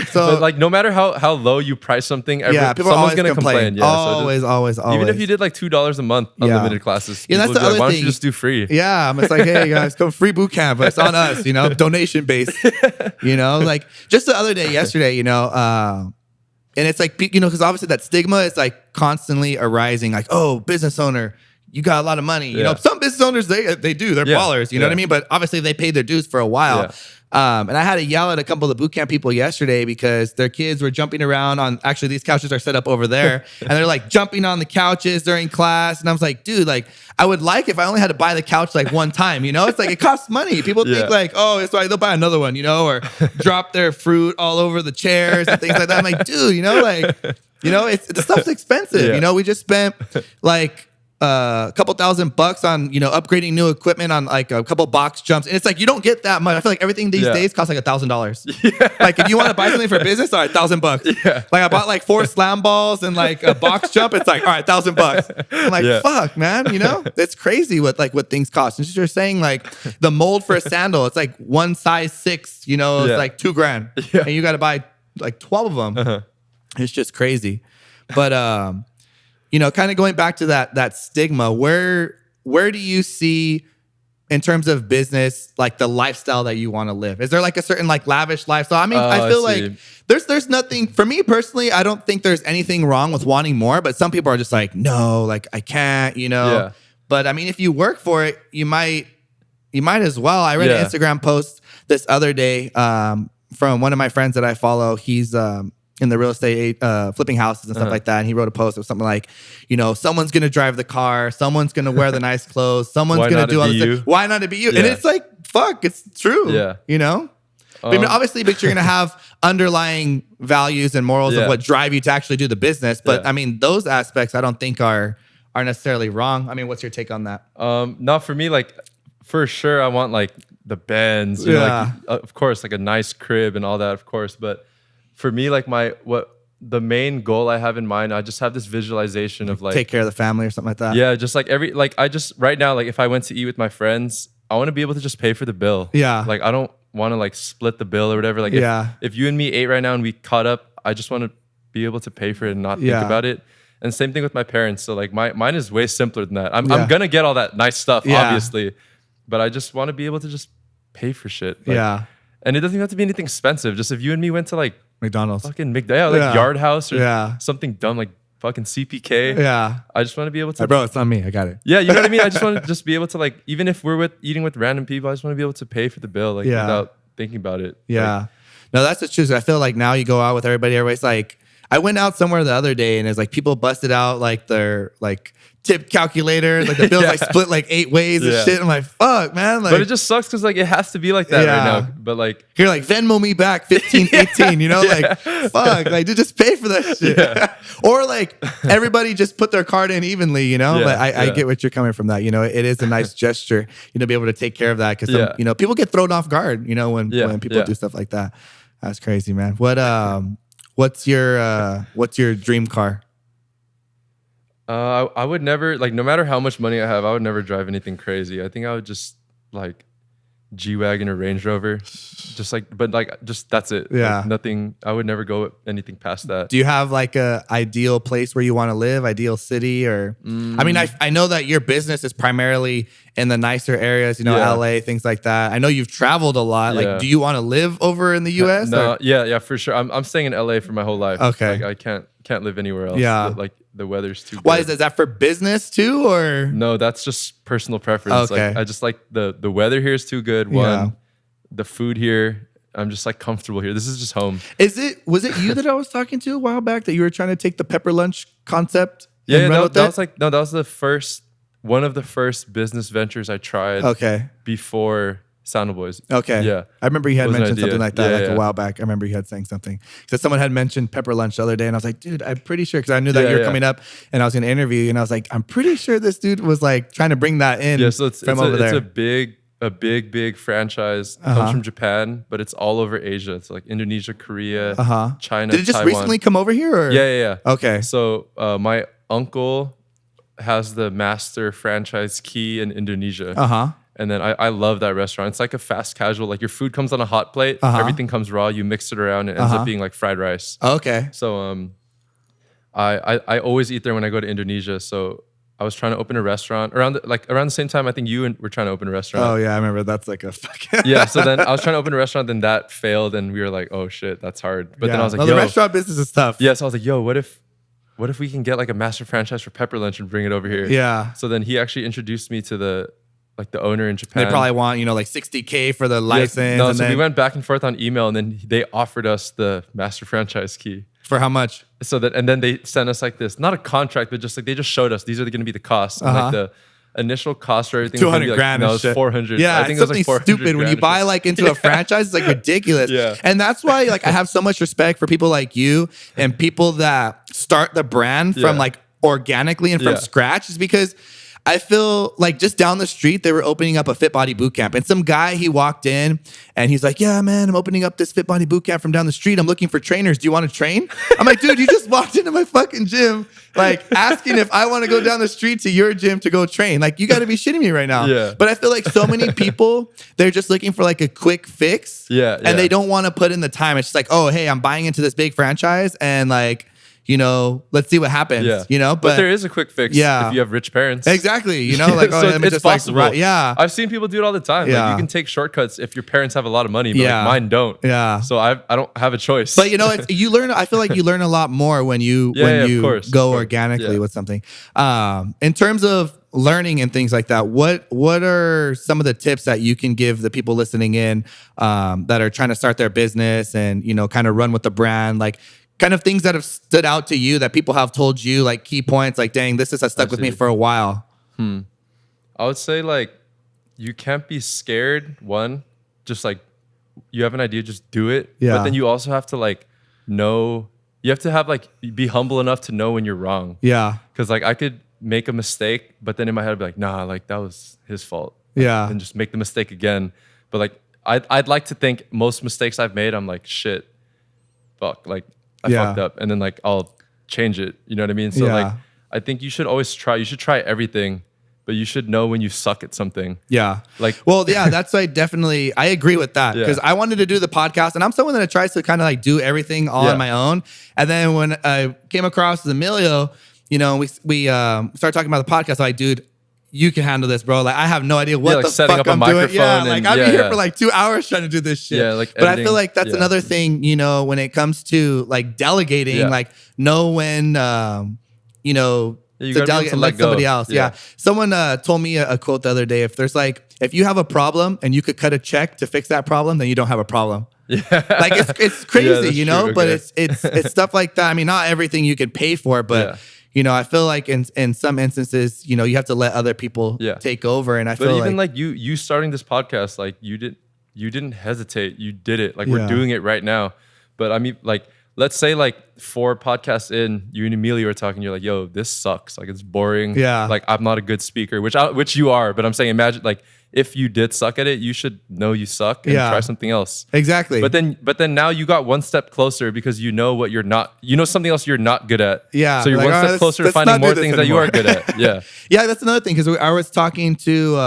So,
but like, no matter how low you price something, someone's gonna complain.
Always.
Even if you did like $2 a month unlimited classes,
that's the other
like, why
thing.
don't you just do free?
I'm just like, hey guys, come free boot camp, but it's on us, you know, donation based. You know, like just the other day, yesterday, you know, and it's like, you know, because obviously that stigma is like constantly arising, like, oh, business owner, you got a lot of money. You know, some business owners they do, they're ballers. You know what I mean? But obviously they paid their dues for a while. And I had to yell at a couple of the boot camp people yesterday because their kids were jumping around on, actually these couches are set up over there, and they're like jumping on the couches during class. And I was like, dude, like I would like if I only had to buy the couch like one time, you know? It's like, it costs money. People think like, oh, it's like they'll buy another one, you know, or drop their fruit all over the chairs and things like that. I'm like, dude, you know, like, you know, the stuff's expensive. You know, we just spent like a couple $1,000 on, upgrading new equipment on like a couple box jumps. And it's like, you don't get that much. I feel like everything these days costs like $1,000. Yeah. Like if you want to buy something for business, all right, $1,000. Yeah. Like I bought like 4 slam balls and like a box jump. It's like, all right, $1,000. I'm like, fuck, man. It's crazy what things cost. And you're saying like the mold for a sandal, it's like one size 6, it's like $2,000. Yeah. And you got to buy like 12 of them. It's just crazy. But, kind of going back to that stigma, where do you see in terms of business, like the lifestyle that you want to live? Is there like a certain like lavish lifestyle? I mean, I feel like there's nothing for me personally. I don't think there's anything wrong with wanting more, but some people are just like, no, like I can't, Yeah. But I mean, if you work for it, you might as well. I read an Instagram post this other day from one of my friends that I follow. He's in the real estate, flipping houses and stuff like that. And he wrote a post of something like, someone's going to drive the car. Someone's going to wear the nice clothes. Someone's going to do all this stuff. Why not it be you? Yeah. And it's like, fuck, it's true. Yeah. I mean, obviously, but you're going to have underlying values and morals of what drive you to actually do the business. But I mean, those aspects I don't think are necessarily wrong. I mean, what's your take on that?
Not for me, like for sure, I want like the Benz, of course, like a nice crib and all that, of course. But for me, like the main goal I have in mind, I just have this visualization of like
take care of the family or something like that.
Yeah, just like right now, like if I went to eat with my friends, I want to be able to just pay for the bill. Yeah. Like I don't want to like split the bill or whatever. Like if you and me ate right now and we caught up, I just want to be able to pay for it and not think about it. And same thing with my parents. So like mine is way simpler than that. I'm gonna get all that nice stuff, obviously, but I just want to be able to just pay for shit. Like, and it doesn't even have to be anything expensive. Just if you and me went to like
McDonald's,
fucking like Yard House or something dumb like fucking CPK. Yeah, I just want to be able to.
Hey, bro, it's not me. I got it.
Yeah, you know what I mean. I just want to just be able to like, even if we're eating with random people, I just want to be able to pay for the bill like without thinking about it.
Yeah,
like,
no, that's the truth. I feel like now you go out with everybody. Everybody's like, I went out somewhere the other day and it's like people busted out like their like tip calculator, like the bill's like split like 8 ways and shit. I'm like, fuck, man. Like,
but it just sucks because like it has to be like that right now. But like
you're like Venmo me back 15, 18, like fuck, like just pay for that shit. Or like everybody just put their card in evenly, But I get what you're coming from that. It is a nice gesture, be able to take care of that because people get thrown off guard, when people do stuff like that. That's crazy, man. What's your dream car?
I would never, like, no matter how much money I have, I would never drive anything crazy. I think I would just like G-Wagon or Range Rover, just that's it. Yeah, like, nothing. I would never go anything past that.
Do you have like a ideal place where you want to live, ideal city, or? I mean, I know that your business is primarily in the nicer areas, LA, things like that. I know you've traveled a lot. Like, do you want to live over in the US?
No, yeah, for sure. I'm staying in LA for my whole life. Okay, like, I can't live anywhere else. Yeah, like the weather's too.
Why is that for business too, or?
No, that's just personal preference. Okay. Like, I just like the weather here is too good. The food here, I'm just like comfortable here. This is just home.
Was it you that I was talking to a while back that you were trying to take the pepper lunch concept?
Yeah, that was one of the first business ventures I tried. Okay. Before SANDALBOYZ. Okay. Yeah.
I remember you had mentioned something like that a while back. I remember you had saying something. Because someone had mentioned pepper lunch the other day and I was like, dude, I'm pretty sure, because I knew that you were coming up and I was going to interview you and I was like, I'm pretty sure this dude was like trying to bring that in. Yeah, so it's
a big franchise. It comes from Japan, but it's all over Asia. It's like Indonesia, Korea, China,
Did it just
Taiwan.
recently come over here? Or?
Yeah.
Okay.
So my uncle has the master franchise key in Indonesia. And then I love that restaurant. It's like a fast casual, like your food comes on a hot plate, everything comes raw, you mix it around, and it ends up being like fried rice. Okay. So I always eat there when I go to Indonesia. So I was trying to open a restaurant around the same time. I think you were trying to open a restaurant.
Oh yeah, I remember. That's like a fucking
yeah. So then I was trying to open a restaurant, then that failed, and we were like, oh shit, that's hard. But then I was like,
the restaurant business is tough.
Yeah. So I was like, yo, what if we can get like a master franchise for Pepper Lunch and bring it over here? Yeah. So then he actually introduced me to the owner in Japan.
They probably want, like $60K for the license.
Yes. No, so we went back and forth on email, and then they offered us the master franchise key.
For how much?
And then they sent us like this, not a contract, but just like they just showed us these are going to be the costs. And like the initial cost for everything
200 grand.
No, it was 400.
Yeah, I think it's something stupid when you buy like into a franchise. It's like ridiculous. Yeah. And that's why like I have so much respect for people like you and people that start the brand from like organically and from scratch is because I feel like just down the street, they were opening up a Fit Body boot camp. And some guy, he walked in and he's like, yeah, man, I'm opening up this Fit Body boot camp from down the street. I'm looking for trainers. Do you want to train? I'm like, dude, you just walked into my fucking gym, like asking if I want to go down the street to your gym to go train. Like, you got to be shitting me right now.
Yeah.
But I feel like so many people, they're just looking for like a quick fix. And they don't want to put in the time. It's just like, oh, hey, I'm buying into this big franchise and like, you know, let's see what happens, you know, but
there is a quick fix if you have rich parents.
Exactly. You know, like,
so
it's
just possible.
Like,
I've seen people do it all the time. Like, you can take shortcuts if your parents have a lot of money, but like mine don't. So I don't have a choice.
But you know, you learn, I feel like you learn a lot more when you, go organically with something. In terms of learning and things like that, what are some of the tips that you can give the people listening in that are trying to start their business and, you know, kind of run with the brand? Like, kind of things that have stood out to you that people have told you, like key points, like, dang, this has stuck with me for a while.
I would say, like, you can't be scared. One, just like, you have an idea, just do it. But then you also have to like know, you have to have like, be humble enough to know when you're wrong. Because like I could make a mistake, but then in my head I'd be like, nah, like that was his fault. And just make the mistake again. But like, I'd like to think most mistakes I've made, I'm like, shit, fuck, like, I fucked up, and then like I'll change it. You know what I mean? So like, I think you should always try. You should try everything, but you should know when you suck at something. Like,
well, that's like definitely. I agree with that because I wanted to do the podcast, and I'm someone that tries to kind of like do everything all on my own. And then when I came across Emilio, you know, we started talking about the podcast. I'm like, dude, you can handle this, bro. Like, I have no idea what
like
the
setting
fuck
up
I'm
a
doing.
microphone
Like, I've been here for like 2 hours trying to do this shit.
Like,
but I feel like that's another thing, you know, when it comes to like delegating, like know when, you know, to delegate and let somebody else. Someone told me a quote the other day. If you have a problem and you could cut a check to fix that problem, then you don't have a problem. Like, it's crazy, you know, but it's stuff like that. I mean, not everything you can pay for, but you know, I feel like in some instances, you know, you have to let other people take over. And I feel
even like you starting this podcast, like you didn't hesitate. You did it. Like, we're doing it right now. But I mean, like, let's say like 4 podcasts in, you and Emilio are talking, you're like, yo, this sucks. Like, it's boring. Like, I'm not a good speaker, which you are. But I'm saying, imagine like, if you did suck at it, you should know you suck and try something else.
Exactly.
But then now you got one step closer because you know what you're not, you know something else you're not good at. So you're like, one step closer to finding more things that you are good at.
Yeah, that's another thing, because I was talking to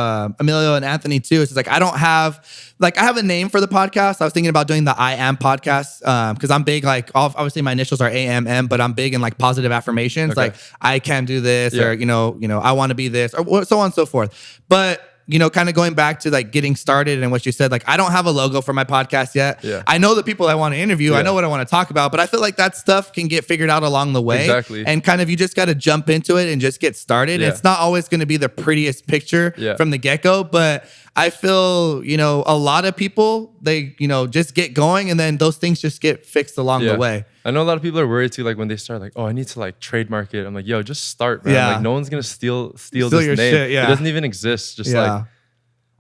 Emilio and Anthony too. It's just like, I have a name for the podcast. I was thinking about doing the I Am podcast because I'm big, like, obviously my initials are AMM, but I'm big in like positive affirmations. Like, I can do this, or you know, I want to be this, or so on and so forth. But you know, kind of going back to like getting started and what you said, like, I don't have a logo for my podcast yet. I know the people I want to interview. I know what I want to talk about, but I feel like that stuff can get figured out along the way. And kind of, you just got to jump into it and just get started. It's not always going to be the prettiest picture from the get-go, but I feel, you know, a lot of people, they, you know, just get going and then those things just get fixed along the way.
I know a lot of people are worried too, like when they start, like, oh, I need to like trademark it. I'm like, yo, just start, man. Like, no one's gonna steal this name. Shit, it doesn't even exist. Just like,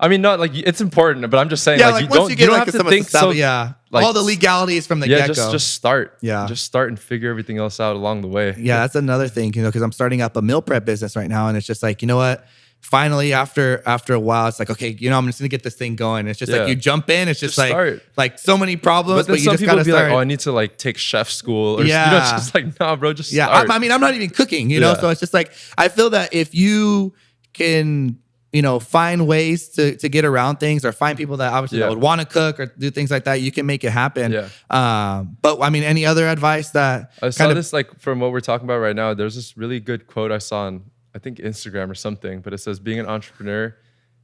I mean, not like, it's important, but I'm just saying, like, you don't have to think so.
Like, all the legalities from the get-go.
Just start. Just start and figure everything else out along the way.
That's another thing, you know, because I'm starting up a meal prep business right now, and it's just like, you know what? Finally, after a while, it's like, okay, you know, I'm just gonna get this thing going. It's just like, you jump in. It's just like so many problems, but you just gotta start.
Like, oh, I need to like take chef school, or you know, it's just like, nah, bro, just start.
I mean, I'm not even cooking, you know, so it's just like, I feel that if you can, you know, find ways to get around things, or find people that obviously that would want to cook or do things like that, you can make it happen. But I mean, any other advice that
I saw this, like, from what we're talking about right now, there's this really good quote I saw on, I think, Instagram or something, but it says, being an entrepreneur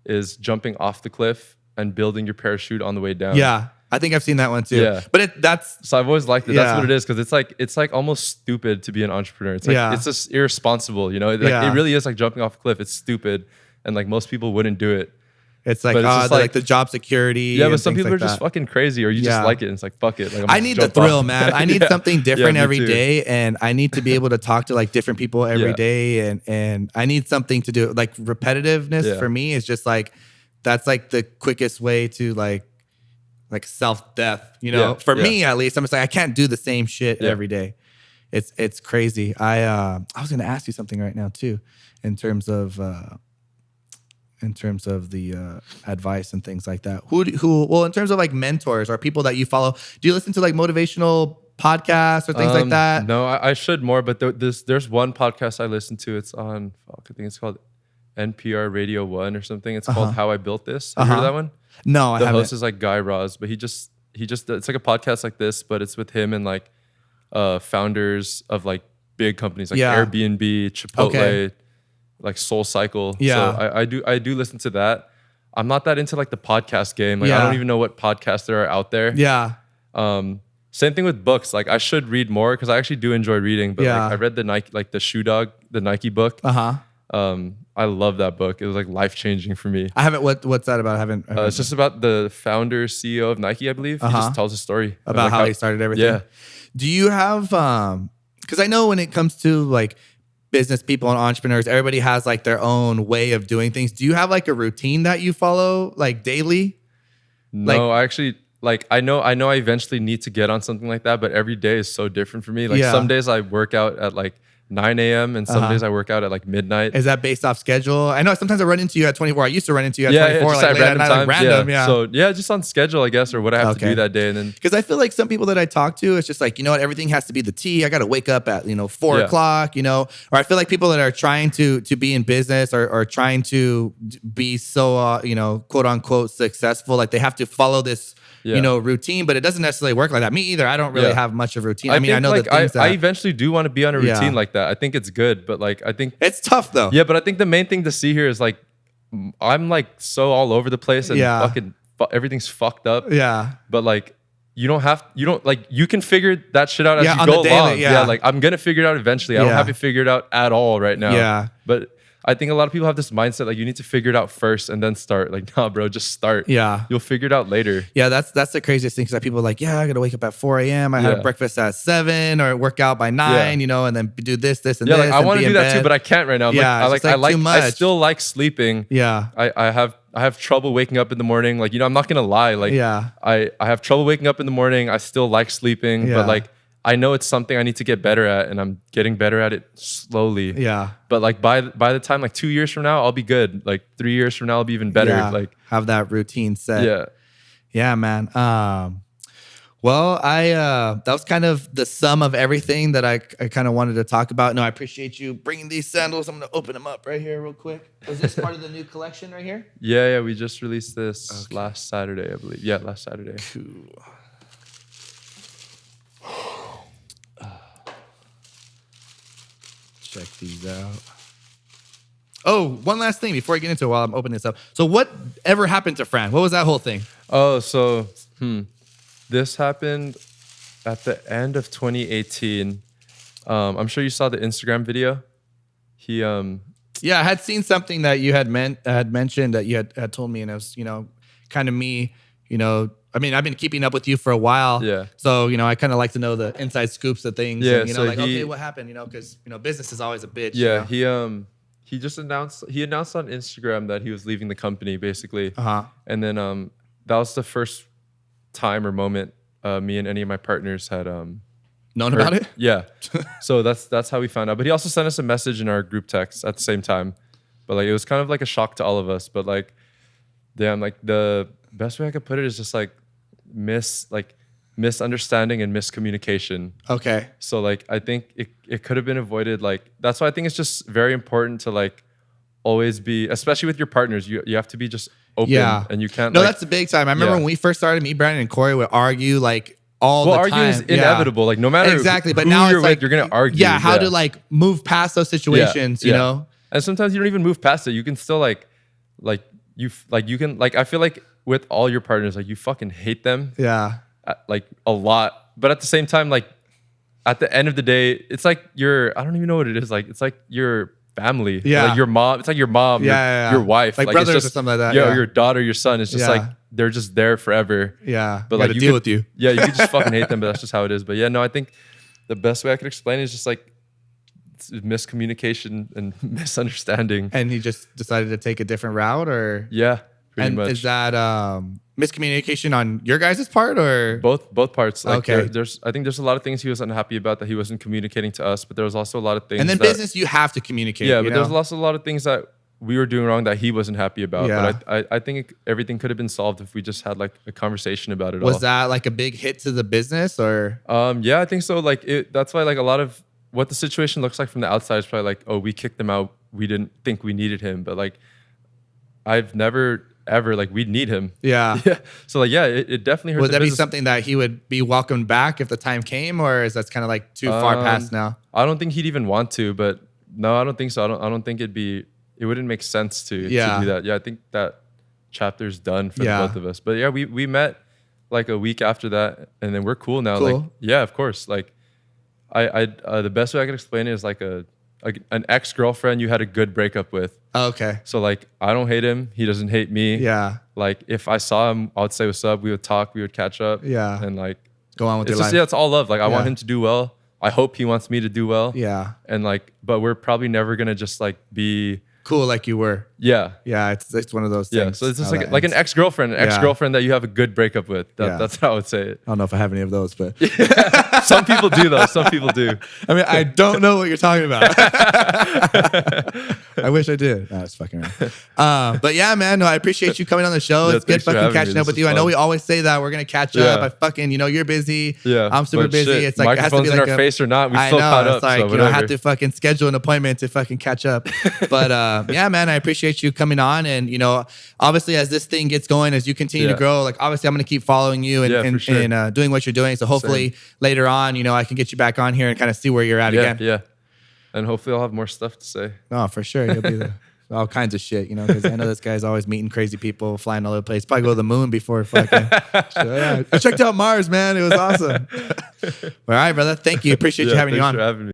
is jumping off the cliff and building your parachute on the way down.
I think I've seen that one too. But that's,
so I've always liked it. That's what it is, because it's like almost stupid to be an entrepreneur. It's like, it's just irresponsible, you know. Like, it really is like jumping off a cliff. It's stupid, and like most people wouldn't do it.
It's like, like the job security.
But some people are just fucking crazy, or you just like it. And it's like, fuck it. Like,
I need the thrill, man. I need something different every day. And I need to be able to talk to like different people every day. And I need something to do. Like, repetitiveness for me is just like, that's like the quickest way to like self-death, you know, for me at least. I'm just like, I can't do the same shit every day. it's crazy. I was going to ask you something right now too, in terms of the advice and things like that. Well, in terms of like mentors or people that you follow, do you listen to like motivational podcasts or things like that?
No, I should more, but there's one podcast I listen to. It's on, I think it's called NPR Radio 1 or something. It's called How I Built This. Have you heard of that one?
No, I haven't.
The host is like Guy Raz, but he just it's like a podcast like this, but it's with him and like founders of like big companies like Airbnb, Chipotle, like Soul Cycle.
Yeah.
So I do listen to that. I'm not that into like the podcast game. Like I don't even know what podcasts there are out there.
Yeah.
Same thing with books. Like I should read more because I actually do enjoy reading. But like I read the Nike, like the Shoe Dog, the Nike book. I love that book. It was like life changing for me.
I haven't. What's that about? I haven't.
It's just about the founder, CEO of Nike, I believe. He just tells a story
about
like
how he started everything.
Yeah.
Do you have? Because I know when it comes to like business people and entrepreneurs, everybody has like their own way of doing things. Do you have like a routine that you follow like daily?
No, I actually. Like I know I eventually need to get on something like that, but every day is so different for me. Like some days I work out at like 9 a.m. and some days I work out at like midnight.
Is that based off schedule? I know sometimes I run into you at 24. I used to run into you at 24,
just
like
at
late at night, like random.
So just on schedule, I guess, or what I have to do that day. And then
because I feel like some people that I talk to, it's just like, you know what, everything has to be the T. I got to wake up at 4 o'clock, or I feel like people that are trying to be in business or trying to be so quote unquote successful, like they have to follow this routine, but it doesn't necessarily work like that. Me either. I don't really have much of a routine. I mean, I know
like,
the things
I eventually do want to be on a routine like that. I think it's good, but like, I think
it's tough though.
Yeah, but I think the main thing to see here is like, I'm like so all over the place and fucking everything's fucked up.
Yeah.
But like, you can figure that shit out as you go along. Yeah. Like I'm going to figure it out eventually. I don't have it figured out at all right now.
Yeah.
But I think a lot of people have this mindset like you need to figure it out first and then start. Like, nah, bro, just start.
Yeah.
You'll figure it out later.
Yeah, that's the craziest thing because like, people are like, I got to wake up at 4 a.m. I had breakfast at 7 or work out by 9, and then do this, and this.
Yeah, like I want to do that too, but I can't right now. I still like sleeping.
Yeah.
I have trouble waking up in the morning. Like, I'm not going to lie. Like, I have trouble waking up in the morning. I still like sleeping, but like, I know it's something I need to get better at, and I'm getting better at it slowly.
Yeah.
But like by the time like 2 years from now, I'll be good. Like 3 years from now, I'll be even better.
Yeah.
Like
have that routine set.
Yeah.
Yeah, man. Well, that was kind of the sum of everything that I kind of wanted to talk about. No, I appreciate you bringing these sandals. I'm going to open them up right here real quick. Was this part of the new collection right here?
Yeah. We just released this last Saturday, I believe. Yeah, last Saturday.
Cool. Check these out. Oh, one last thing before I get into it while I'm opening this up. So what ever happened to Fran? What was that whole thing?
Oh, so this happened at the end of 2018. I'm sure you saw the Instagram video. He
I had seen something that you had mentioned that you had told me, and it was, kind of me, I mean, I've been keeping up with you for a while.
Yeah.
So, I kind of like to know the inside scoops of things.
Yeah.
And,
so
okay, what happened? Because, business is always a bitch.
Yeah. He just announced on Instagram that he was leaving the company basically. And then that was the first time or moment me and any of my partners had
known about it?
Yeah. So that's how we found out. But he also sent us a message in our group text at the same time. But like it was kind of like a shock to all of us. But like, damn, like the best way I could put it is just like misunderstanding and miscommunication.
Okay.
So like I think it could have been avoided. Like that's why I think it's just very important to like always be, especially with your partners, you have to be just open.
Yeah.
And you can't.
No, that's a big time. I remember when we first started, me, Brandon, and Corey would argue like all the time.
Arguing is inevitable. Like no matter
but
who
now
you're
it's
with,
like,
you're gonna argue.
Yeah, how to like move past those situations, you know?
And sometimes you don't even move past it. You can still I feel like with all your partners, like you fucking hate them.
Yeah.
Like a lot. But at the same time, like at the end of the day, it's like I don't even know what it is. Like it's like your family.
Yeah.
Like your mom. It's like your mom, your wife.
Like brothers or something like that.
Yeah. Or your daughter, your son. It's just like they're just there forever.
Yeah.
But
like you deal with you.
Yeah, you can just fucking hate them, but that's just how it is. But yeah, no, I think the best way I could explain it is just like miscommunication and misunderstanding.
And he just decided to take a different route, or
pretty much.
Is that miscommunication on your guys' part, or
both parts. Like
Okay.
I think there's a lot of things he was unhappy about that he wasn't communicating to us, but there was also a lot of things.
and then
that,
business you have to communicate.
yeah,
you
but
know?
there's also a lot of things that we were doing wrong that he wasn't happy about.
Yeah.
But I think everything could have been solved if we just had like a conversation about it all.
Was that like a big hit to the business, or
Yeah, I think so. Like that's why like a lot of what the situation looks like from the outside is probably like, oh, we kicked him out. We didn't think we needed him, but like I've never ever like we'd need him.
yeah?
Yeah. So like yeah, it definitely hurt.
Would
the
that be
business.
something that he would be welcomed back if the time came, or is that kind of like too far past now?
I don't think he'd even want to, but no, I don't think so. I don't think it wouldn't make sense to do that. Yeah, I think that chapter's done for the both of us. But yeah, we met like a week after that, and then we're cool now.
Cool.
Like yeah, of course. Like I the best way I could explain it is like an ex-girlfriend you had a good breakup with.
Oh, okay.
So like I don't hate him, he doesn't hate me.
Yeah.
Like if I saw him, I would say what's up. We would talk, we would catch up.
Yeah.
And like
Go on with
it's
your
just
life.
it's all love. Like I want
Yeah.
him to do well. I hope he wants me to do well.
Yeah.
And like, but we're probably never gonna just like be
Cool, like you were.
yeah.
Yeah, it's one of those things.
Yeah, so it's just
how
like
that
like an
ends.
ex-girlfriend that you have a good breakup with.
Yeah.
That's how I would say it.
I don't know if I have any of those, but
Some people do though. Some people do.
I mean, I don't know what you're talking about. I wish I did. No, it's fucking right. But yeah, man, no, I appreciate you coming on the show.
Yeah,
It's good
thanks for
fucking
having me.
catching up
This
with
is
you. I know
fun.
we always say that we're gonna catch
Yeah.
up. But fucking, you're busy.
Yeah,
I'm super
but
busy.
shit,
It's like it has to be
microphones
like
in our face or not, we
I
still
know.
caught
It's
up.
like
So
I
whatever.
have to fucking schedule an appointment to fucking catch up. But yeah, man, I appreciate you coming on, and obviously as this thing gets going, as you continue to
Yeah.
grow, like obviously I'm gonna keep following you and
Yeah, for sure.
and doing what you're doing. So hopefully later on, I can get you back on here and kind of see where you're at again.
Yeah. And hopefully I'll have more stuff to say.
No, for sure. You'll be there. All kinds of shit, because I know this guy's always meeting crazy people, flying all over the place. Probably go to the moon before fucking. So, yeah, I checked out Mars, man. It was awesome. All right, brother. Thank you. Appreciate you having you
Thanks
on.
for having me.